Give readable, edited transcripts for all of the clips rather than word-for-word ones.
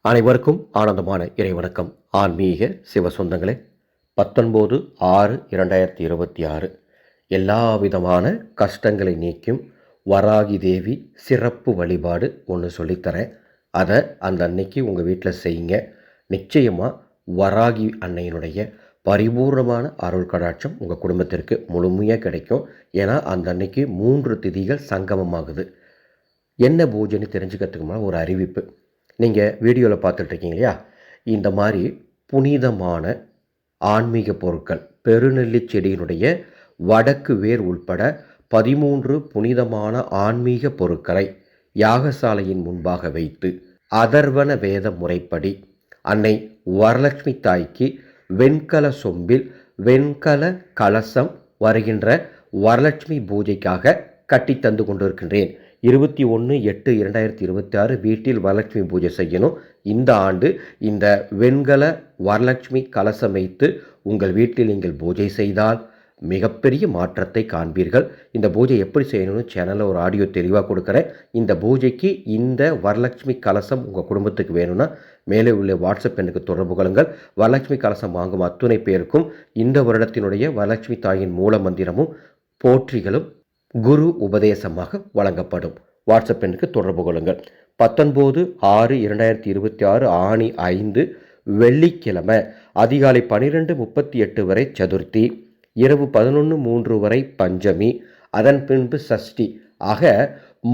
அனைவருக்கும் ஆனந்தமான இறைவணக்கம். ஆன்மீக சிவ சொந்தங்களே, 19/6/2026 எல்லா விதமான கஷ்டங்களை நீக்கும் வராகி தேவி சிறப்பு வழிபாடு ஒன்று சொல்லித்தரேன். அதை அந்த அன்னைக்கு உங்கள் வீட்டில் செய்யுங்க. நிச்சயமாக வராகி அன்னையினுடைய பரிபூர்ணமான அருள் கடாட்சம் உங்கள் குடும்பத்திற்கு முழுமையாக கிடைக்கும். ஏன்னா அந்த அன்னைக்கு 3 திதிகள் சங்கமமாகுது. என்ன பூஜைன்னு தெரிஞ்சுக்கிறதுக்கு ஒரு அறிவிப்பு. நீங்கள் வீடியோவில் பார்த்துட்ருக்கீங்க இல்லையா, இந்த மாதிரி புனிதமான ஆன்மீக பொருட்கள் பெருநெல்லி செடியினுடைய வடக்கு வேர் உள்பட 13 புனிதமான ஆன்மீக பொருட்களை யாகசாலையின் முன்பாக வைத்து அதர்வன வேத முறைப்படி அன்னை வரலட்சுமி தாய்க்கு வெண்கல சொம்பில் வெண்கல கலசம் வருகின்ற வரலட்சுமி பூஜைக்காக கட்டி தந்து கொண்டிருக்கின்றேன். 21/8/2026 வீட்டில் வரலட்சுமி பூஜை செய்யணும். இந்த ஆண்டு இந்த வெண்கல வரலட்சுமி கலசம் வைத்து உங்கள் வீட்டில் நீங்கள் பூஜை செய்தால் மிகப்பெரிய மாற்றத்தை காண்பீர்கள். இந்த பூஜை எப்படி செய்யணும்னு சேனலில் ஒரு ஆடியோ தெளிவாக கொடுக்குறேன். இந்த பூஜைக்கு இந்த வரலட்சுமி கலசம் உங்கள் குடும்பத்துக்கு வேணும்னா மேலே உள்ள வாட்ஸ்அப் எண்ணுக்கு தொடர்பு கொள்ளுங்கள். வரலட்சுமி கலசம் வாங்கும் அத்துணை பேருக்கும் இந்த வருடத்தினுடைய வரலட்சுமி தாயின் மூல மந்திரமும் போற்றிகளும் குரு உபதேசமாக வழங்கப்படும். வாட்ஸ்அப் எண்ணுக்கு தொடர்பு கொள்ளுங்கள். 19/6/2026 ஆணி 5 வெள்ளிக்கிழமை அதிகாலை 12:38 வரை சதுர்த்தி, இரவு 11:03 வரை பஞ்சமி, அதன் பின்பு சஷ்டி ஆக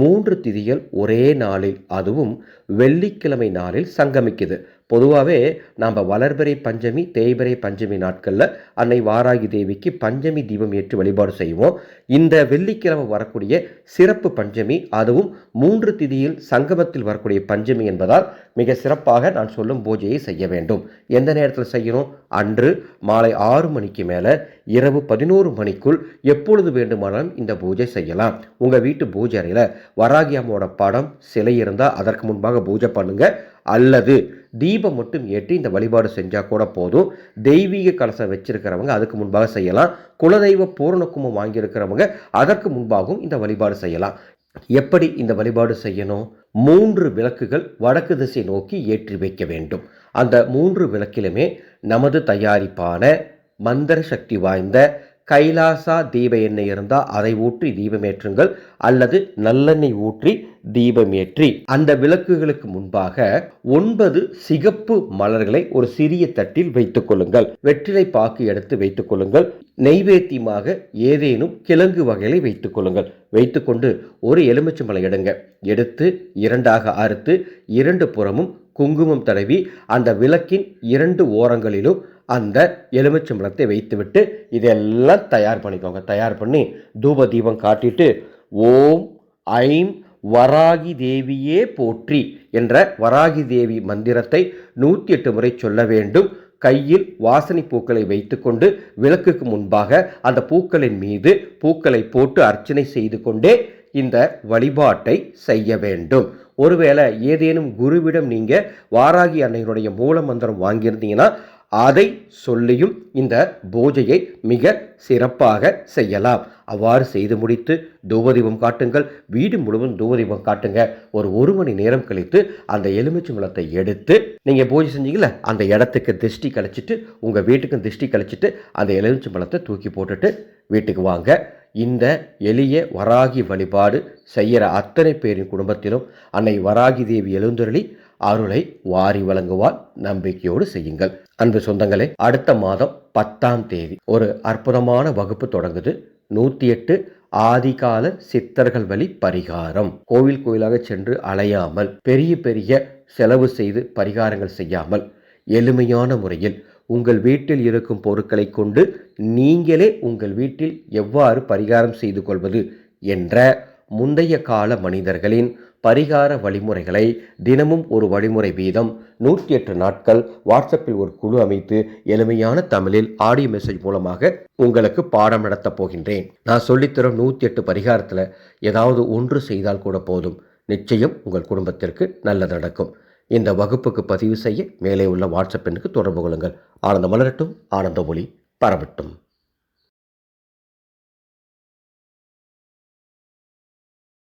3 திதிகள் ஒரே நாளில், அதுவும் வெள்ளிக்கிழமை நாளில் சங்கமிக்குது. பொதுவாகவே நாம் வளர்பிறை பஞ்சமி தேய்பிறை பஞ்சமி நாட்களில் அன்னை வாராகி தேவிக்கு பஞ்சமி தீபம் ஏற்றி வழிபாடு செய்வோம். இந்த வெள்ளிக்கிழமை வரக்கூடிய சிறப்பு பஞ்சமி, அதுவும் 3 திதியில் சங்கமத்தில் வரக்கூடிய பஞ்சமி என்பதால் மிக சிறப்பாக நான் சொல்லும் பூஜையை செய்ய வேண்டும். எந்த நேரத்தில் செய்யணும்? அன்று மாலை 6 மணிக்கு மேலே இரவு 11 மணிக்குள் எப்பொழுது வேண்டுமானாலும் இந்த பூஜை செய்யலாம். உங்கள் வீட்டு பூஜை அறையில் வராகி அம்மாவோட படம் சிலை இருந்தால் அதற்கு முன்பாக பூஜை பண்ணுங்க. அல்லது தீபம் மட்டும் ஏற்றி இந்த வழிபாடு செஞ்சால் கூட போதும். தெய்வீக கலசம் வச்சிருக்கிறவங்க அதுக்கு முன்பாக செய்யலாம். குலதெய்வ பூரணக்குமம் வாங்கியிருக்கிறவங்க அதற்கு முன்பாகவும் இந்த வழிபாடு செய்யலாம். எப்படி இந்த வழிபாடு செய்யணும்? 3 விளக்குகள் வடக்கு திசை நோக்கி ஏற்றி வைக்க வேண்டும். அந்த 3 விளக்கிலுமே நமது தயாரிப்பான மந்திர சக்தி வாய்ந்த கைலாசா தீப எண்ணெய் இருந்தால் அதை ஊற்றி தீபமேற்றுங்கள். அல்லது நல்லெண்ணெய் ஊற்றி தீபமேற்றி அந்த விளக்குகளுக்கு முன்பாக 9 சிகப்பு மலர்களை ஒரு சிறிய தட்டில் வைத்துக் கொள்ளுங்கள். வெற்றிலை பாக்கு எடுத்து வைத்துக் கொள்ளுங்கள். நெய்வேத்தியமாக ஏதேனும் கிழங்கு வகைகளை வைத்துக் கொள்ளுங்கள். வைத்துக்கொண்டு ஒரு எலுமிச்சம்பழம் எடுங்க. எடுத்து 2ஆக அறுத்து 2 புறமும் குங்குமம் தடவி அந்த விளக்கின் 2 ஓரங்களிலும் அந்த எலுமிச்சம்பழத்தை வைத்துவிட்டு இதெல்லாம் தயார் பண்ணிக்கோங்க. தயார் பண்ணி தூப தீபம் காட்டிட்டு ஓம் ஐம் வராகி தேவியே போற்றி என்ற வராகி தேவி மந்திரத்தை 108 முறை சொல்ல வேண்டும். கையில் வாசனை பூக்களை வைத்துக்கொண்டு விளக்குக்கு முன்பாக அந்த பூக்களின் மீது பூக்களை போட்டு அர்ச்சனை செய்து கொண்டே இந்த வழிபாட்டை செய்ய வேண்டும். ஒருவேளை ஏதேனும் குருவிடம் நீங்கள் வாராகி அன்னையினுடைய மூல மந்திரம் வாங்கியிருந்தீங்கன்னா அதை சொல்லியும் இந்த பூஜையை மிக சிறப்பாக செய்யலாம். அவ்வாறு செய்து முடித்து தூபதீபம் காட்டுங்கள். வீடு முழுவதும் தூபதீபம் காட்டுங்க. ஒரு மணி நேரம் கழித்து அந்த எலுமிச்சம்பழத்தை எடுத்து நீங்கள் பூஜை செஞ்சீங்கள அந்த இடத்துக்கு திருஷ்டி கழிச்சிட்டு உங்கள் வீட்டுக்கும் திருஷ்டி கழிச்சிட்டு அந்த எலுமிச்சம்பழத்தை தூக்கி போட்டுட்டு வீட்டுக்கு வாங்க. இந்த எளிய வராகி வழிபாடு செய்கிற அத்தனை பேரின் குடும்பத்திலும் அன்னை வராகி தேவி எழுந்தருளி அருளை வாரி வழங்குவார். நம்பிக்கையோடு செய்யுங்கள். அன்பு சொந்தங்களே, அடுத்த மாதம் 10ஆம் தேதி ஒரு அற்புதமான வகுப்பு தொடங்குது. 108 ஆதிகால சித்தர்கள் வழி பரிகாரம். கோவில் கோயிலாக சென்று அலையாமல், பெரிய பெரிய செலவு செய்து பரிகாரங்கள் செய்யாமல், எளிமையான முறையில் உங்கள் வீட்டில் இருக்கும் பொருட்களை கொண்டு நீங்களே உங்கள் வீட்டில் எவ்வாறு பரிகாரம் செய்து கொள்வது என்ற முந்தைய கால மனிதர்களின் பரிகார வழிமுறைகளை தினமும் ஒரு வழிமுறை வீதம் 108 நாட்கள் வாட்ஸ்அப்பில் ஒரு குழு அமைத்து எளிமையான தமிழில் ஆடியோ மெசேஜ் மூலமாக உங்களுக்கு பாடம் நடத்தப் போகின்றேன். நான் சொல்லித்தரும் 108 பரிகாரத்தில் ஏதாவது ஒன்று செய்தால் கூட போதும். நிச்சயம் உங்கள் குடும்பத்திற்கு நல்லது நடக்கும். இந்த வகுப்புக்கு பதிவு செய்ய மேலே உள்ள வாட்ஸ்அப் எண்ணுக்கு தொடர்பு கொள்ளுங்கள். ஆனந்த மலரட்டும், ஆனந்த ஒளி பரவட்டும்.